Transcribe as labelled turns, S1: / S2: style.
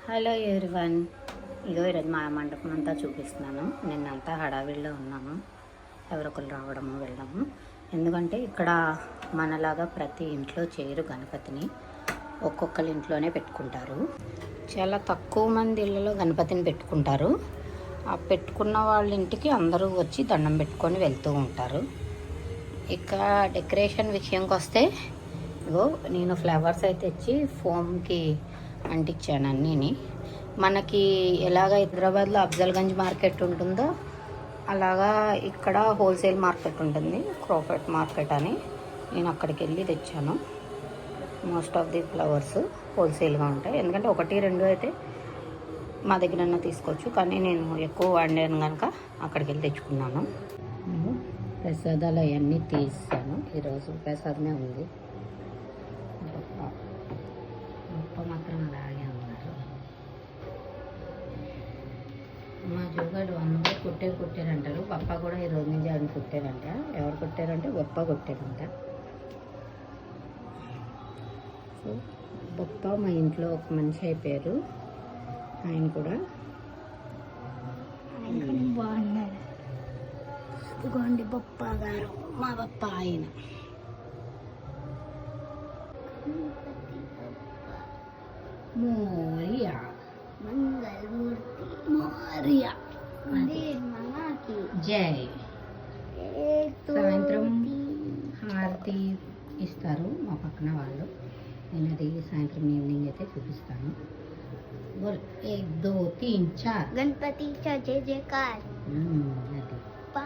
S1: Hello everyone. ఈరోజు మా మండపం అంతా చూపిస్తున్నాను. నిన్నంతా హడావిడిలో ఉన్నాము, ఎవరొకరు రావడము వెళ్ళడము. ఎందుకంటే ఇక్కడ మనలాగా ప్రతి ఇంట్లో చేయరు గణపతిని, ఒక్కొక్కరి ఇంట్లోనే పెట్టుకుంటారు. చాలా తక్కువ మంది ఇళ్ళలో గణపతిని పెట్టుకుంటారు. ఆ పెట్టుకున్న వాళ్ళ ఇంటికి అందరూ వచ్చి దండం పెట్టుకొని వెళ్తూ ఉంటారు. ఇక డెకరేషన్ విషయంకి వస్తే ఇగో నేను ఫ్లవర్స్ అయితే తెచ్చి ఫోమ్కి అంటించాను అన్నీని. మనకి ఎలాగ హైదరాబాద్లో అఫ్జల్గంజ్ మార్కెట్ ఉంటుందో అలాగా ఇక్కడ హోల్సేల్ మార్కెట్ ఉంటుంది, క్రాఫర్డ్ మార్కెట్ అని. నేను అక్కడికి వెళ్ళి తెచ్చాను. మోస్ట్ ఆఫ్ ది ఫ్లవర్స్ హోల్సేల్గా ఉంటాయి. ఎందుకంటే ఒకటి రెండు అయితే మా దగ్గర తీసుకోవచ్చు, కానీ నేను ఎక్కువ వాడాను కనుక అక్కడికి వెళ్ళి తెచ్చుకున్నాను. ప్రసాదాలు అవన్నీ తీసాను. ఈరోజు ప్రసాదమే ఉంది. గొప్ప మాత్రం అలాగే ఉన్నారు. మా జోగాడు అందరూ కొట్టారంటారు. పప్ప కూడా ఈ రోజు నుంచి ఆయన కొట్టారంట. ఎవరు కొట్టారంటే గొప్ప కొట్టారంట. సో గొప్ప మా ఇంట్లో ఒక మనిషి అయిపోయారు. ఆయన కూడా బాగున్నారు. ఇదిగోండి బొప్ప గారు, మా బొప్ప ఆయన. మోరియా మంగళమూర్తి మోరియా జై. సాయంత్రం హారతి ఇస్తారు మా పక్కన వాళ్ళు. నేను అది సాయంత్రం ఈవినింగ్ అయితే చూపిస్తాను. बोल 1 2 3 4
S2: गणपतीचा जय जयकार.